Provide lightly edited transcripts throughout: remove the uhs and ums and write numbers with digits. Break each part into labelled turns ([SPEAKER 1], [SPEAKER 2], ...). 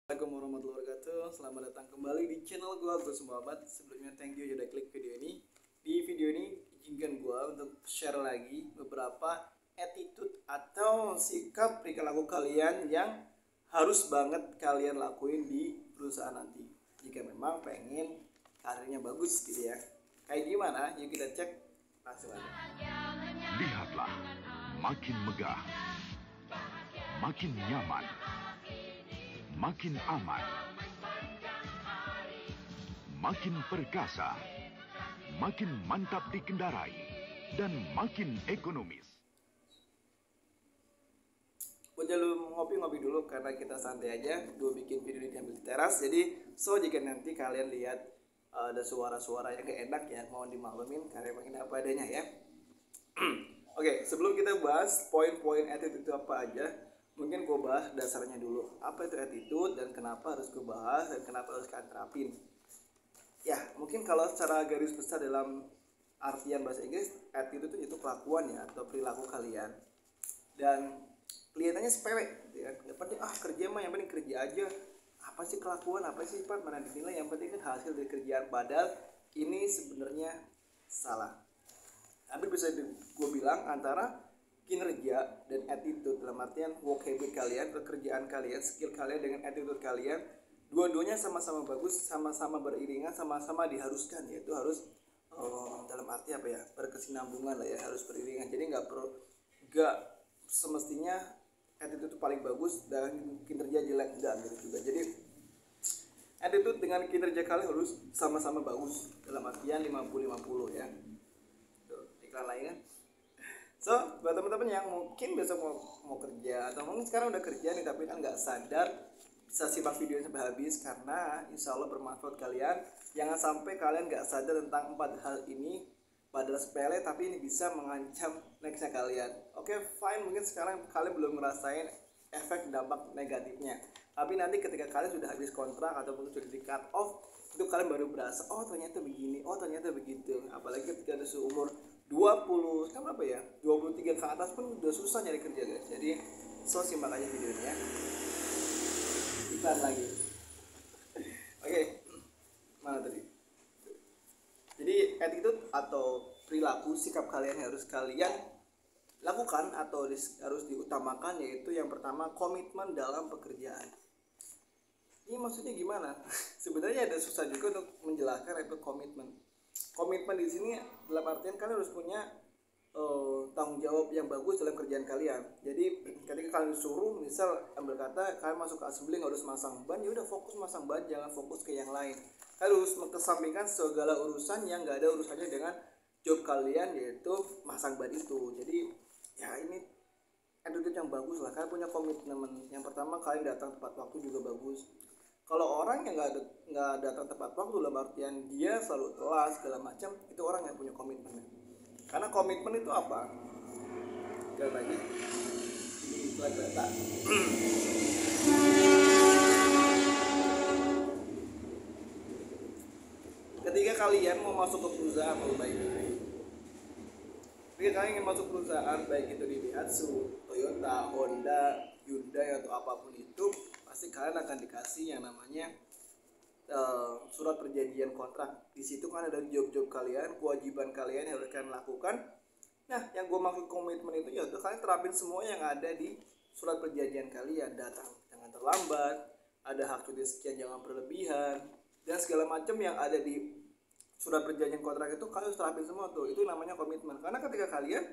[SPEAKER 1] Assalamualaikum warahmatullahi wabarakatuh. Selamat datang kembali di channel gua Muhammad. Sebelumnya thank you sudah klik video ini. Di video ini izinkan gua untuk share lagi beberapa attitude atau sikap perilaku kalian yang harus banget kalian lakuin di perusahaan nanti. Jika memang pengen karirnya bagus gitu ya. Kayak gimana? Yuk kita cek langsung aja.
[SPEAKER 2] Lihatlah, makin megah, makin nyaman, makin aman, makin perkasa, makin mantap dikendarai, dan makin ekonomis.
[SPEAKER 1] Buat lu ngopi-ngopi dulu karena kita santai aja. Gue bikin video ini sambil di teras. Jadi jika nanti kalian lihat ada suara-suara yang gak enak ya, mohon dimaklumin karena pengen apa adanya ya. Oke, sebelum kita bahas poin-poin attitude itu apa aja, mungkin gue bahas dasarnya dulu. Apa itu attitude dan kenapa harus gue bahas dan kenapa harus kalian terapin. Ya, mungkin kalau secara garis besar dalam artian bahasa Inggris, attitude itu kelakuan ya atau perilaku kalian. Dan kelihatannya sepele gitu ya. Yang penting kerja mah yang penting kerja aja. Apa sih kelakuan, apa sih sifat, mana dinilai, yang penting kan hasil dari kerjaan. Padahal ini sebenarnya salah. Tapi bisa gue bilang antara kinerja dan attitude dalam artian work habit kalian, pekerjaan kalian, skill kalian dengan attitude kalian, dua-duanya sama-sama bagus, sama-sama beriringan, sama-sama diharuskan, yaitu harus dalam arti apa ya, berkesinambungan lah ya, harus beriringan. Jadi nggak semestinya attitude itu paling bagus dan kinerja jelek, enggak gitu juga. Jadi attitude dengan kinerja kalian harus sama-sama bagus dalam artian 50-50 ya. Iklan lain kan. So buat teman-teman yang mungkin besok mau kerja atau mungkin sekarang udah kerja nih tapi kan nggak sadar, bisa simak video sampai habis karena insya Allah bermanfaat kalian. Jangan sampai kalian nggak sadar tentang 4 hal ini, padahal sepele tapi ini bisa mengancam nextnya kalian. Oke, fine, mungkin sekarang kalian belum ngerasain efek dampak negatifnya, tapi nanti ketika kalian sudah habis kontrak ataupun sudah di cut off, itu kalian baru berasa oh ternyata begini, oh ternyata begitu. Apalagi ketika ada seumur 20 kan berapa ya, 23 ke atas pun udah susah nyari kerja guys. Jadi simak aja videonya. Iklan lagi. Oke, mana tadi? Jadi attitude atau perilaku sikap kalian yang harus kalian lakukan atau harus diutamakan, yaitu yang pertama komitmen dalam pekerjaan. Ini maksudnya gimana? Sebenarnya ada susah juga untuk menjelaskan itu komitmen. Komitmen di sini dalam artian kalian harus punya tanggung jawab yang bagus dalam kerjaan kalian. Jadi ketika kalian disuruh, misal ambil kata kalian masuk ke assembly harus masang ban, ya udah fokus masang ban, jangan fokus ke yang lain. Harus mengesampingkan segala urusan yang nggak ada urusannya dengan job kalian, yaitu masang ban itu. Jadi ya ini attitude yang bagus lah. Kalian punya komitmen. Yang pertama kalian datang tepat waktu juga bagus. Kalau orang yang nggak datang tepat waktu dalam artian dia selalu telat segala macam, itu orang yang punya komitmen. Karena komitmen itu apa? Sekali lagi di iklan kereta. Ketika kalian mau masuk ke perusahaan ketika kalian ingin masuk perusahaan baik itu di Daihatsu, Toyota, Honda, Hyundai atau apapun itu, pasti kalian akan dikasih yang namanya surat perjanjian kontrak. Di situ kan ada job-job kalian, kewajiban kalian yang harus kalian lakukan. Nah, yang gue maksud komitmen itu ya udah kalian terapin semua yang ada di surat perjanjian kalian. Datang jangan terlambat, ada hak cuti sekian jangan berlebihan, dan segala macam yang ada di surat perjanjian kontrak itu kalian harus terapin semua tuh. Itu namanya komitmen. Karena ketika kalian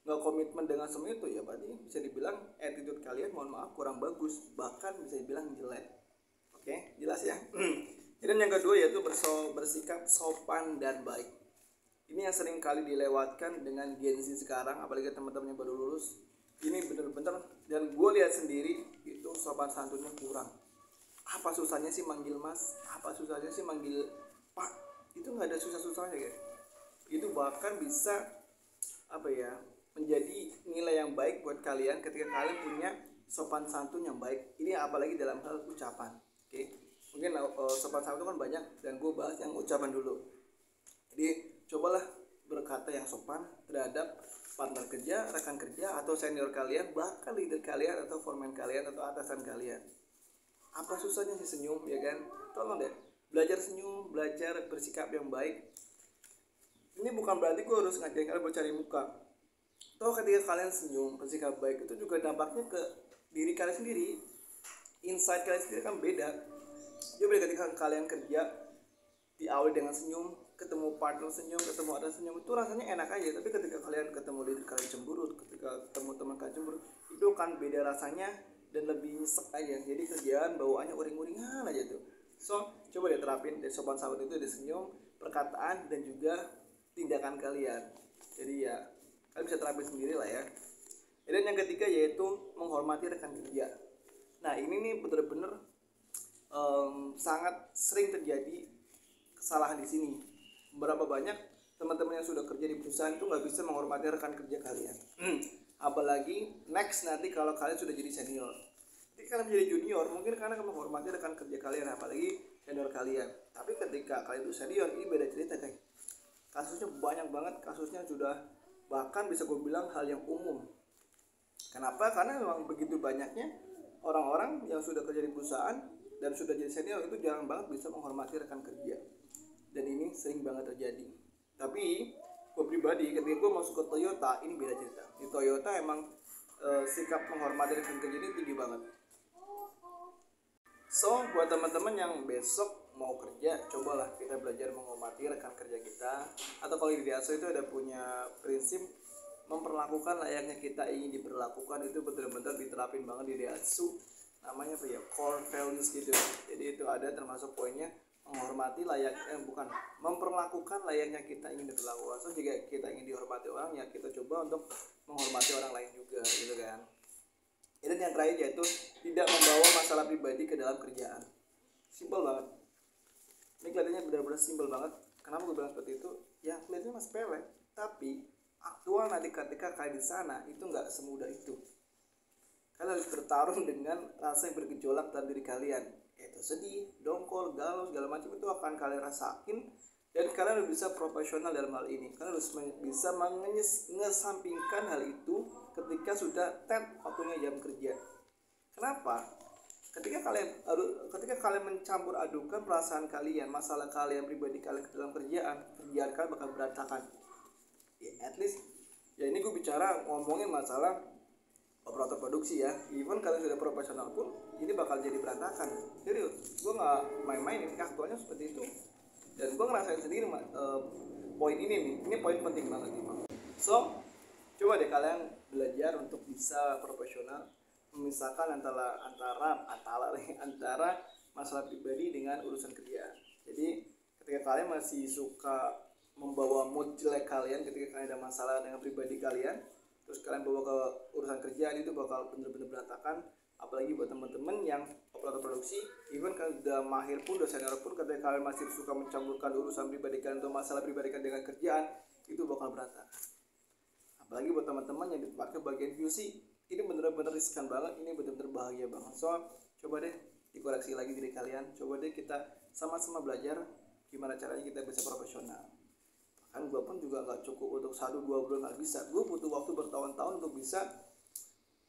[SPEAKER 1] nggak komitmen dengan semua itu, ya berarti bisa dibilang attitude kalian mohon maaf kurang bagus, bahkan bisa dibilang jelek. Oke, jelas ya. Dan yang kedua yaitu bersikap sopan dan baik. Ini yang sering kali dilewatkan dengan Gen Z sekarang, apalagi teman-teman yang baru lulus. Ini bener-bener, dan gue lihat sendiri itu sopan santunnya kurang. Apa susahnya sih manggil mas? Apa susahnya sih manggil pak? Itu nggak ada susah-susahnya guys. Itu bahkan bisa apa ya, menjadi nilai yang baik buat kalian ketika kalian punya sopan santun yang baik. Ini apalagi dalam hal ucapan. Oke, mungkin sopan santun kan banyak dan gue bahas yang ucapan dulu. Jadi cobalah berkata yang sopan terhadap partner kerja, rekan kerja atau senior kalian, bahkan leader kalian atau foreman kalian atau atasan kalian. Apa susahnya sih senyum, ya kan? Tolong deh, belajar senyum, belajar bersikap yang baik. Ini bukan berarti gue harus ngajarin kalian bercari muka. Toh ketika kalian senyum, bersikap baik, itu juga dampaknya ke diri kalian sendiri. Insight kalian sendiri kan beda. Coba ketika kalian kerja diawali dengan senyum, ketemu partner senyum, ketemu ada senyum, itu rasanya enak aja. Tapi ketika kalian ketemu diri kalian cemberut, ketika ketemu teman kalian cemberut, itu kan beda rasanya dan lebih nyesek aja. Jadi kerjaan bawaannya uring-uringan aja tuh. So coba deh terapin dari sopan sahabat itu, ada senyum, perkataan, dan juga tindakan kalian. Jadi ya kalian bisa terapin sendiri lah ya. Dan yang ketiga yaitu menghormati rekan kerja. Nah ini nih bener-bener sangat sering terjadi kesalahan di sini. Berapa banyak teman-teman yang sudah kerja di perusahaan itu nggak bisa menghormati rekan kerja kalian. Apalagi next nanti kalau kalian sudah jadi senior. Ketika kalian menjadi junior, mungkin kalian akan menghormati rekan kerja kalian, apalagi senior kalian. Tapi ketika kalian itu senior, ini beda cerita guys. Kasusnya banyak banget, kasusnya sudah bahkan bisa gue bilang hal yang umum. Kenapa? Karena memang begitu banyaknya orang-orang yang sudah kerja di perusahaan dan sudah jadi senior itu jarang banget bisa menghormati rekan kerja. Dan ini sering banget terjadi. Tapi gue pribadi ketika gue masuk ke Toyota, ini beda cerita. Di Toyota emang sikap menghormati rekan kerja ini tinggi banget. So buat teman-teman yang besok mau kerja, cobalah kita belajar menghormati rekan kerja kita. Atau kalau di ASO itu ada punya prinsip memperlakukan layaknya kita ingin diperlakukan, itu benar-benar diterapin banget di ASO. Namanya apa ya, core values gitu. Jadi itu ada termasuk poinnya menghormati memperlakukan layaknya kita ingin diperlakukan. So jika kita ingin dihormati orang, ya kita coba untuk menghormati orang lain juga gitu kan. Dan yang terakhir yaitu tidak membawa masalah pribadi ke dalam kerjaan. Simpel banget. Ini kelihatannya benar-benar simpel banget. Kenapa gue bilang seperti itu? Ya kelihatannya masih sepele, tapi aktual nanti ketika kalian di sana itu nggak semudah itu. Kalian harus bertarung dengan rasa yang bergejolak dalam diri kalian, yaitu sedih, dongkol, galau, segala macam itu akan kalian rasain. Dan kalian harus bisa profesional dalam hal ini. Kalian harus bisa mengesampingkan hal itu ketika sudah waktunya jam kerja. Kenapa? Ketika kalian mencampur adukan perasaan kalian, masalah kalian pribadi kalian ke dalam kerjaan kalian bakal berantakan. Ya, at least ya ini gue bicara ngomongin masalah operator produksi ya. Even kalian sudah profesional pun ini bakal jadi berantakan. Jadi gue nggak main-main, ini aktualnya seperti itu. Dan gue ngerasain sendiri poin ini nih, ini poin penting banget nih. So coba deh kalian belajar untuk bisa profesional, memisahkan antara masalah pribadi dengan urusan kerjaan. Jadi ketika kalian masih suka membawa mood jelek kalian ketika kalian ada masalah dengan pribadi kalian, terus kalian bawa ke urusan kerjaan, itu bakal bener-bener berantakan. Apalagi buat teman-teman yang operator produksi, even kalian udah mahir pun, udah senior pun, ketika kalian masih suka mencampurkan urusan pribadi kalian atau masalah pribadi kalian dengan kerjaan, itu bakal berantakan. Apalagi buat teman-teman yang dipakai bagian QC, ini bener-bener riskan banget, ini bener-bener bahaya banget. So coba deh dikoreksi lagi diri kalian, coba deh kita sama-sama belajar gimana caranya kita bisa profesional. Kan gue pun juga gak cukup untuk 1-2 bulan, gak bisa. Gue butuh waktu bertahun-tahun untuk bisa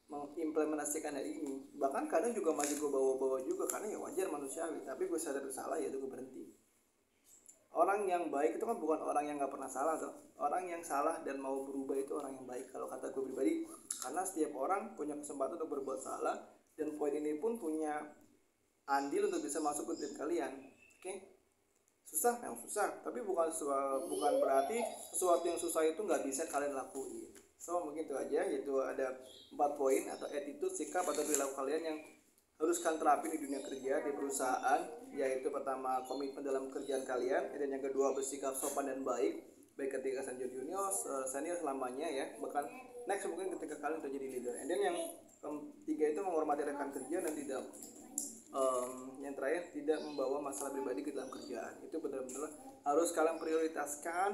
[SPEAKER 1] mengimplementasikan hal ini. Bahkan kadang juga masih gue bawa-bawa juga, karena ya wajar manusiawi. Tapi gue sadar bersalah, ya itu gue berhenti. Orang yang baik itu kan bukan orang yang gak pernah salah toh. Orang yang salah dan mau berubah itu orang yang baik, kalau kata gue pribadi. Karena setiap orang punya kesempatan untuk berbuat salah, dan poin ini pun punya andil untuk bisa masuk ke tim kalian. Oke? Susah, yang susah, tapi bukan berarti sesuatu yang susah itu nggak bisa kalian lakuin. So mungkin itu aja, yaitu ada 4 poin atau attitude, sikap atau perilaku kalian yang harus kalian terapin di dunia kerja, di perusahaan. Yaitu pertama, komitmen dalam kerjaan kalian, dan yang kedua bersikap sopan dan baik ketika junior, senior selamanya ya, bahkan next mungkin ketika kalian terjadi leader. Dan yang ketiga itu menghormati rekan kerja dan yang terakhir tidak membawa masalah pribadi ke dalam kerjaan. Itu benar-benar harus kalian prioritaskan,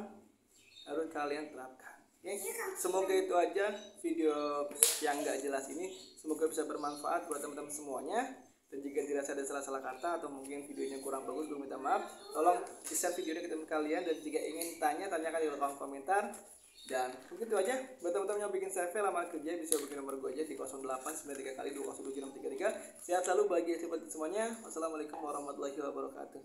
[SPEAKER 1] harus kalian terapkan. Oke, semoga itu aja video yang gak jelas ini, semoga bisa bermanfaat buat teman-teman semuanya. Dan jika dirasa ada salah-salah kata atau mungkin videonya kurang bagus, gue minta maaf. Tolong di-share videonya ke teman kalian, dan jika ingin tanyakan di kolom komentar. Dan begitu aja. Buat teman-teman yang bikin CV lamaran kerja bisa bikin nomor gue aja di 0893 kali 207 633. Sehat selalu, bahagia seperti semuanya. Wassalamualaikum warahmatullahi wabarakatuh.